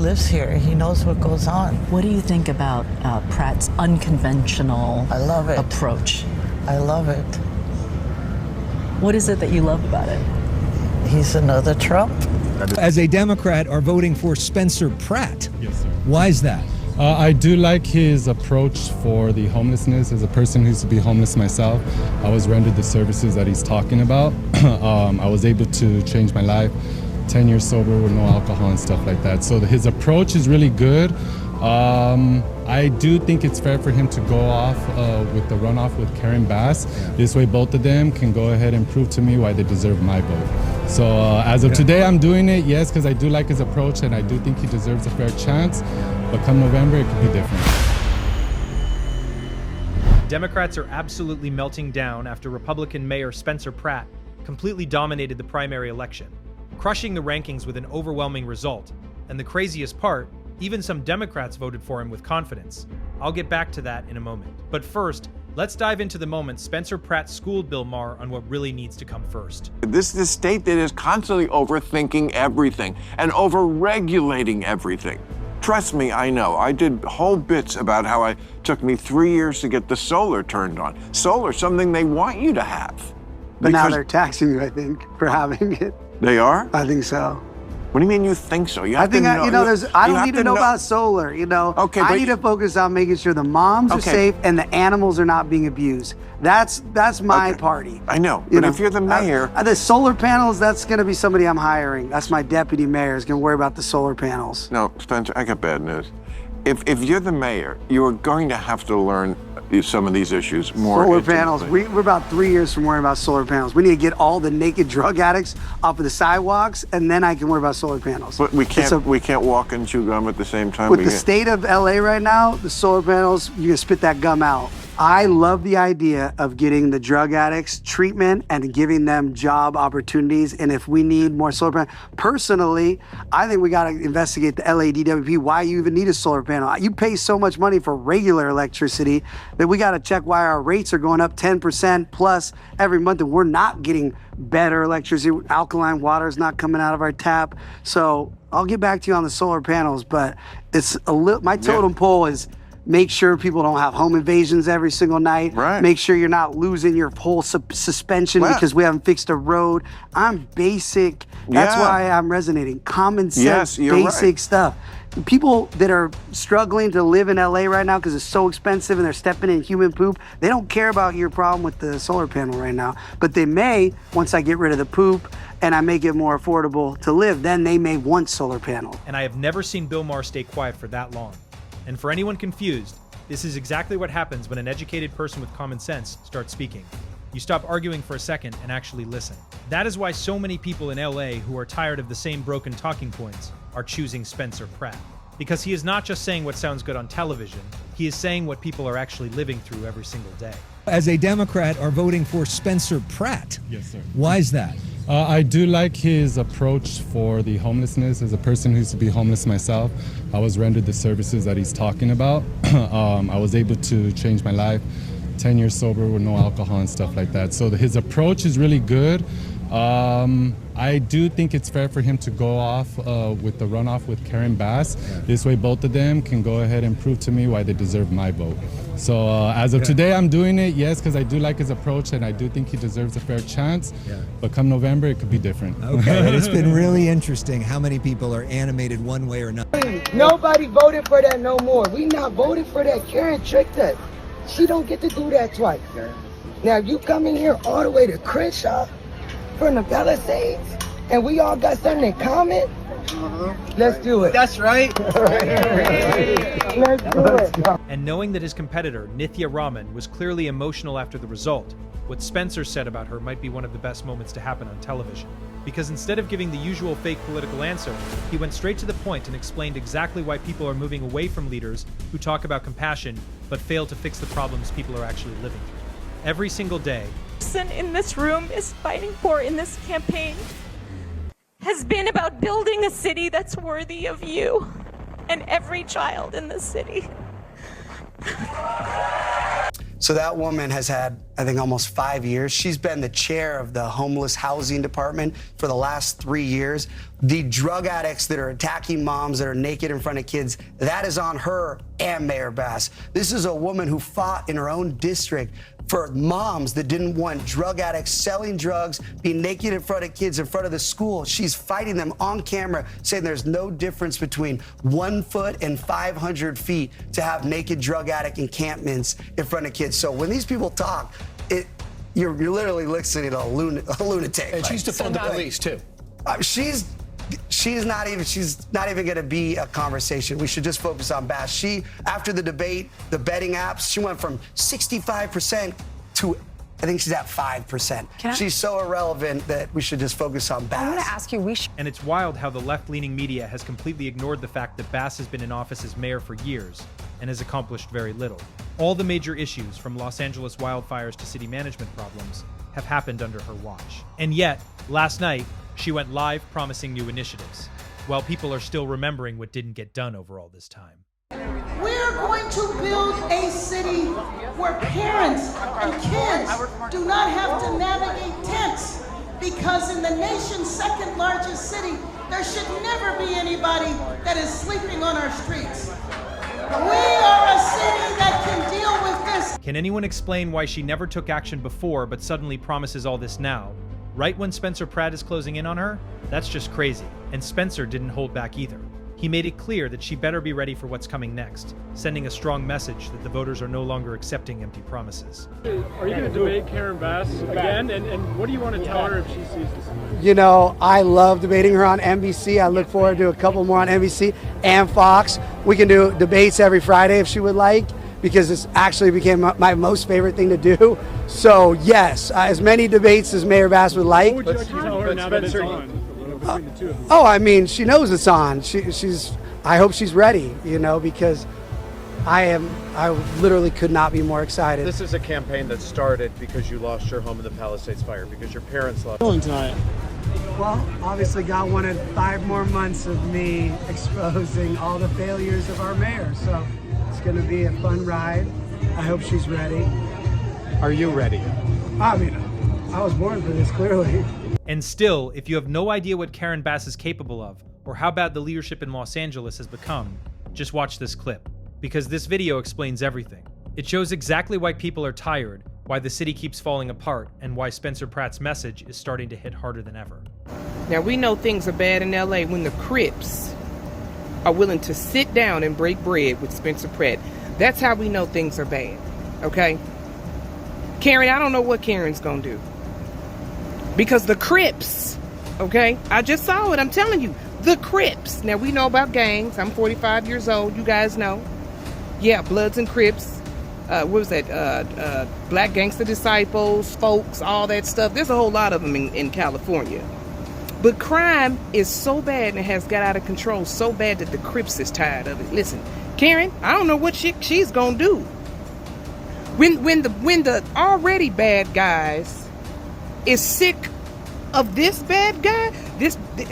lives here. He knows what goes on. What do you think about Pratt's unconventional I love it. approach? I love it. What is it that you love about it? He's another Trump. As a Democrat, are voting for Spencer Pratt. Yes, sir. Why is that? I do like his approach for the homelessness. As a person who used to be homeless myself, I was rendered the services that he's talking about. I was able to change my life, 10 years sober with no alcohol and stuff like that. So his approach is really good. I do think it's fair for him to go off with the runoff with Karen Bass. This way both of them can go ahead and prove to me why they deserve my vote. So as of today, I'm doing it, yes, because I do like his approach and I do think he deserves a fair chance. But come November, it could be different. Democrats are absolutely melting down after Republican Mayor Spencer Pratt completely dominated the primary election, crushing the rankings with an overwhelming result. And the craziest part, even some Democrats voted for him with confidence. I'll get back to that in a moment. But first, let's dive into the moment Spencer Pratt schooled Bill Maher on what really needs to come first. This is a state that is constantly overthinking everything and overregulating everything. Trust me, I know. I did whole bits about how it took me 3 years to get the solar turned on. Solar, something they want you to have. But now they're taxing you, I think, for having it. They are? I think so. What do you mean you think so? You have I think, to know, I don't need to know about solar, Okay, I need to focus on making sure the moms are safe and the animals are not being abused. That's my party. I know, but if you're the mayor... the solar panels, that's going to be somebody I'm hiring. That's my deputy mayor is going to worry about the solar panels. No, Spencer, I got bad news. If you're the mayor, you are going to have to learn some of these issues more. Solar panels. We're about 3 years from worrying about solar panels. We need to get all the naked drug addicts off of the sidewalks, and then I can worry about solar panels. But we can't walk and chew gum at the same time. With the state of LA right now, the solar panels, you can spit that gum out. I love the idea of getting the drug addicts treatment and giving them job opportunities. And if we need more solar panels, personally, I think we got to investigate the LADWP, why you even need a solar panel. You pay so much money for regular electricity that we got to check why our rates are going up 10% plus every month and we're not getting better electricity. Alkaline water is not coming out of our tap. So I'll get back to you on the solar panels, but it's a little, my totem pole is make sure people don't have home invasions every single night. Right. Make sure you're not losing your whole suspension because we haven't fixed a road. I'm basic. That's why I'm resonating. Common sense, basic stuff. People that are struggling to live in LA right now because it's so expensive and they're stepping in human poop, they don't care about your problem with the solar panel right now. But they may, once I get rid of the poop and I make it more affordable to live, then they may want solar panel. And I have never seen Bill Maher stay quiet for that long. And for anyone confused, this is exactly what happens when an educated person with common sense starts speaking. You stop arguing for a second and actually listen. That is why so many people in LA who are tired of the same broken talking points are choosing Spencer Pratt. Because he is not just saying what sounds good on television, he is saying what people are actually living through every single day. As a Democrat, are voting for Spencer Pratt. Yes, sir. Why is that? I do like his approach for the homelessness. As a person who used to be homeless myself, I was rendered the services that he's talking about. I was able to change my life, 10 years sober with no alcohol and stuff like that. So his approach is really good. I do think it's fair for him to go off with the runoff with Karen Bass. This way both of them can go ahead and prove to me why they deserve my vote. So as of today, I'm doing it, yes, because I do like his approach and I do think he deserves a fair chance. But come November, it could be different. Okay, it's been really interesting how many people are animated one way or another. Nobody voted for that no more. We not voted for that. Karen tricked us. She don't get to do that twice. Now you come in here all the way to Crenshaw from the Palisades, and we all got something in common. Let's do it. That's right. Let's do it. And knowing that his competitor, Nithya Raman, was clearly emotional after the result, what Spencer said about her might be one of the best moments to happen on television. Because instead of giving the usual fake political answer, he went straight to the point and explained exactly why people are moving away from leaders who talk about compassion but fail to fix the problems people are actually living through. Every single day, person in this room is fighting for in this campaign has been about building a city that's worthy of you and every child in this city. So that woman has had, I think, almost 5 years. She's been the chair of the homeless housing department for the last 3 years. The drug addicts that are attacking moms that are naked in front of kids, that is on her and Mayor Bass. This is a woman who fought in her own district for moms that didn't want drug addicts selling drugs, being naked in front of kids in front of the school. She's fighting them on camera, saying there's no difference between 1 foot and 500 feet to have naked drug addict encampments in front of kids. So when these people talk, you're literally listening to a lunatic. And she's defunded the police too. She's not even going to be a conversation. We should just focus on Bass. After the debate, the betting apps, she went from 65% to, I think she's at 5%. She's so irrelevant that we should just focus on Bass. I want to ask you, And it's wild how the left-leaning media has completely ignored the fact that Bass has been in office as mayor for years and has accomplished very little. All the major issues, from Los Angeles wildfires to city management problems, have happened under her watch. And yet, last night, she went live promising new initiatives, while people are still remembering what didn't get done over all this time. We're going to build a city where parents and kids do not have to navigate tents, because in the nation's second largest city, there should never be anybody that is sleeping on our streets. We are a city that can deal with this. Can anyone explain why she never took action before but suddenly promises all this now? Right when Spencer Pratt is closing in on her? That's just crazy. And Spencer didn't hold back either. He made it clear that she better be ready for what's coming next, sending a strong message that the voters are no longer accepting empty promises. Are you going to debate Karen Bass again? And what do you want to tell her if she sees this? You know, I love debating her on NBC. I look forward to a couple more on NBC and Fox. We can do debates every Friday if she would like, because this actually became my most favorite thing to do. So yes, as many debates as Mayor Bass would like. What would you tell her now that it's on? Between the two of them? Oh, I mean, she knows it's on. I hope she's ready, because I literally could not be more excited. This is a campaign that started because you lost your home in the Palisades fire, because your parents lost. Tonight. Well, obviously God wanted 5 more months of me exposing all the failures of our mayor. So it's going to be a fun ride. I hope she's ready. Are you ready? I mean, I was born for this, clearly. And still, if you have no idea what Karen Bass is capable of, or how bad the leadership in Los Angeles has become, just watch this clip, because this video explains everything. It shows exactly why people are tired, why the city keeps falling apart, and why Spencer Pratt's message is starting to hit harder than ever. Now, we know things are bad in LA when the Crips are willing to sit down and break bread with Spencer Pratt. That's how we know things are bad, okay? Karen, I don't know what Karen's gonna do. Because the Crips, okay? I just saw it, I'm telling you. The Crips. Now, we know about gangs. I'm 45 years old, you guys know. Yeah, Bloods and Crips. What was that? Black Gangster Disciples, folks, all that stuff. There's a whole lot of them in California. But crime is so bad and it has got out of control so bad that the Crips is tired of it. Listen, Karen, I don't know what she's gonna do. When the already bad guys is sick of this bad guy,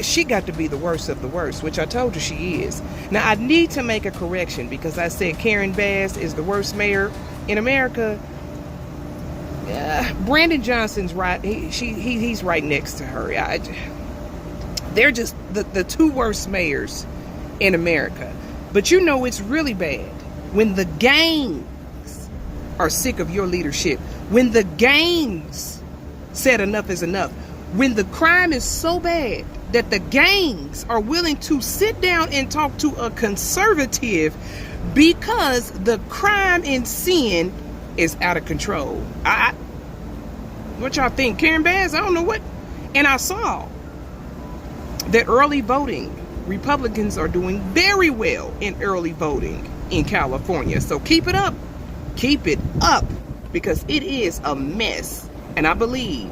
she got to be the worst of the worst, which I told you she is. Now, I need to make a correction, because I said Karen Bass is the worst mayor in America. Brandon Johnson's right. He's right next to her. They're just the two worst mayors in America. But it's really bad when the gangs are sick of your leadership. When the gangs said enough is enough. When the crime is so bad that the gangs are willing to sit down and talk to a conservative because the crime and sin is out of control. What y'all think? Karen Bass? I don't know what. And I saw that early voting, Republicans are doing very well in early voting in California. So keep it up. Keep it up, because it is a mess. And I believe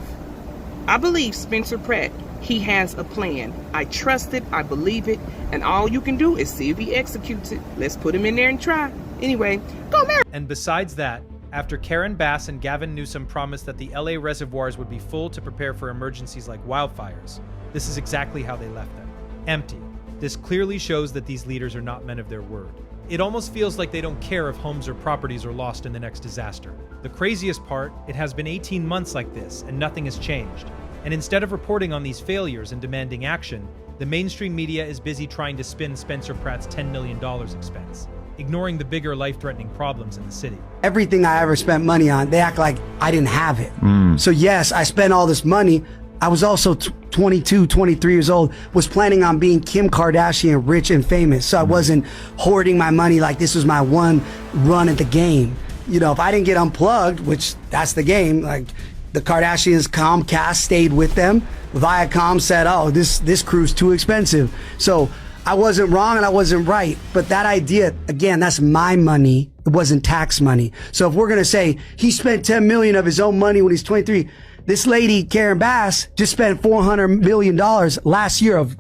Spencer Pratt, he has a plan. I trust it, I believe it, and all you can do is see if he executes it. Let's put him in there and try. Anyway, go Maher. And besides that, after Karen Bass and Gavin Newsom promised that the LA reservoirs would be full to prepare for emergencies like wildfires, this is exactly how they left them. Empty. This clearly shows that these leaders are not men of their word. It almost feels like they don't care if homes or properties are lost in the next disaster. The craziest part, it has been 18 months like this and nothing has changed. And instead of reporting on these failures and demanding action, the mainstream media is busy trying to spin Spencer Pratt's $10 million expense, ignoring the bigger life-threatening problems in the city. Everything I ever spent money on, they act like I didn't have it. So yes, I spent all this money. I was also 22, 23 years old, was planning on being Kim Kardashian, rich and famous. So I wasn't hoarding my money like this was my one run at the game. You know, if I didn't get unplugged, which that's the game, like the Kardashians, Comcast stayed with them. Viacom said, oh, this crew's too expensive. So I wasn't wrong and I wasn't right. But that idea, again, that's my money. It wasn't tax money. So if we're going to say he spent 10 million of his own money when he's 23, this lady, Karen Bass, just spent $400 million last year of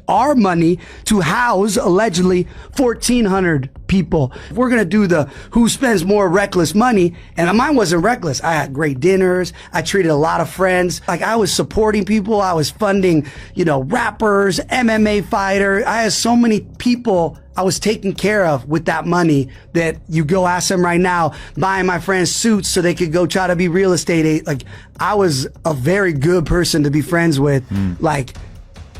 our money to house allegedly 1,400 people. If we're going to do the who spends more reckless money, and mine wasn't reckless. I had great dinners. I treated a lot of friends. Like I was supporting people. I was funding, rappers, MMA fighters. I had so many people I was taking care of with that money that you go ask them right now, buying my friends suits so they could go try to be real estate. Like I was a very good person to be friends with,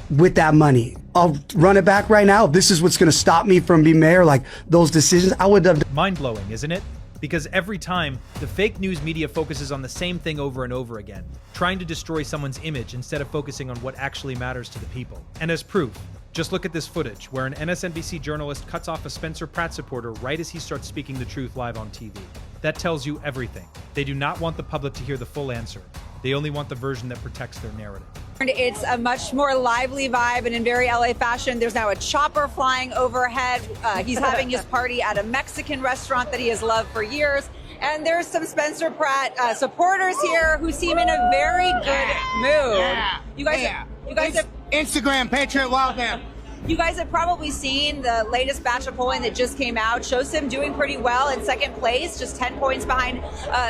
with that money. I'll run it back right now. If this is what's going to stop me from being mayor, like those decisions, I would have. Mind-blowing, isn't it? Because every time, the fake news media focuses on the same thing over and over again, trying to destroy someone's image instead of focusing on what actually matters to the people. And as proof, just look at this footage where an MSNBC journalist cuts off a Spencer Pratt supporter right as he starts speaking the truth live on TV. That tells you everything. They do not want the public to hear the full answer. They only want the version that protects their narrative. It's a much more lively vibe, and in very LA fashion, there's now a chopper flying overhead. He's having his party at a Mexican restaurant that he has loved for years. And there's some Spencer Pratt supporters here who seem in a very good mood. You guys have Instagram Patriot Wildman. You guys have probably seen the latest batch of polling that just came out. Shows him doing pretty well in second place, just 10 points behind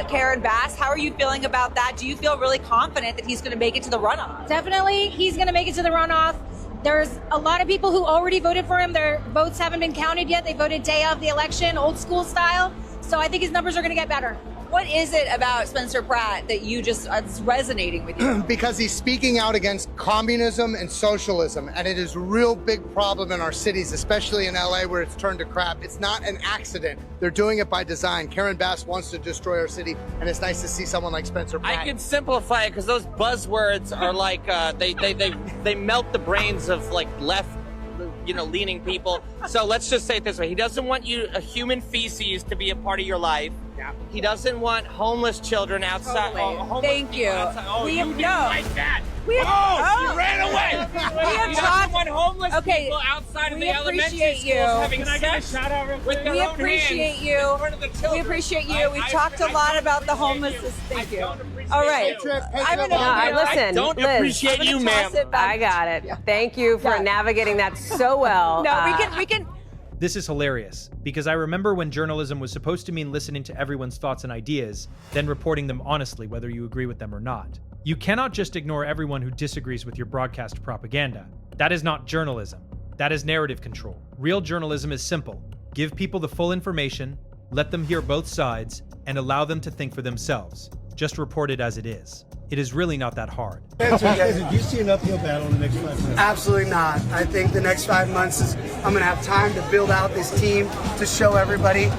Karen Bass. How are you feeling about that? Do you feel really confident that he's going to make it to the runoff? Definitely, he's going to make it to the runoff. There's a lot of people who already voted for him. Their votes haven't been counted yet. They voted day of the election, old school style. So I think his numbers are going to get better. What is it about Spencer Pratt that it's resonating with you? Because he's speaking out against communism and socialism, and it is a real big problem in our cities, especially in LA where it's turned to crap. It's not an accident. They're doing it by design. Karen Bass wants to destroy our city, and it's nice to see someone like Spencer Pratt. I can simplify it because those buzzwords are like they melt the brains of like left leaning people. So let's just say it this way. He doesn't want a human feces to be a part of your life. Yeah. He doesn't want homeless children outside. Totally. Thank you. Oh, we you have didn't like that. We have, you ran away. We He doesn't want homeless people outside of the elementary schools having sex with their own hands in front of the children. We appreciate you. We've talked a lot about the homelessness. Thank you. All right. Listen, don't Liz, appreciate you, ma'am. I got it. Thank you for navigating that so well. No, we can. This is hilarious, because I remember when journalism was supposed to mean listening to everyone's thoughts and ideas, then reporting them honestly, whether you agree with them or not. You cannot just ignore everyone who disagrees with your broadcast propaganda. That is not journalism. That is narrative control. Real journalism is simple. Give people the full information, let them hear both sides, and allow them to think for themselves. Just report it as it is. It is really not that hard. Do you see an uphill battle in the next 5 months? Absolutely not. I think the next 5 months I'm going to have time to build out this team to show everybody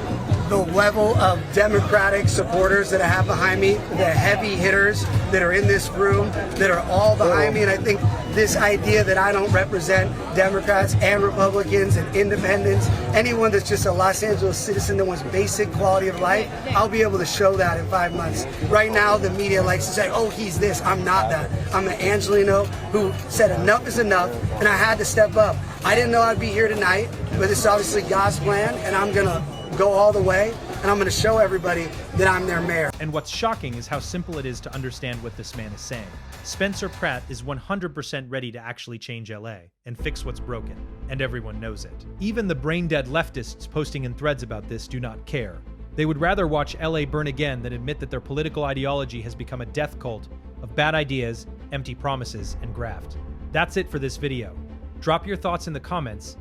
the level of Democratic supporters that I have behind me, the heavy hitters that are in this room, that are all behind me. And I think this idea that I don't represent Democrats and Republicans and independents, anyone that's just a Los Angeles citizen that wants basic quality of life, I'll be able to show that in 5 months. Right now, the media likes to say, oh, he's this. I'm not that. I'm an Angelino who said enough is enough, and I had to step up. I didn't know I'd be here tonight, but it's obviously God's plan, and I'm going to go all the way, and I'm going to show everybody that I'm their mayor. And what's shocking is how simple it is to understand what this man is saying. Spencer Pratt is 100% ready to actually change LA and fix what's broken, and everyone knows it. Even the brain-dead leftists posting in threads about this do not care. They would rather watch LA burn again than admit that their political ideology has become a death cult of bad ideas, empty promises, and graft. That's it for this video. Drop your thoughts in the comments,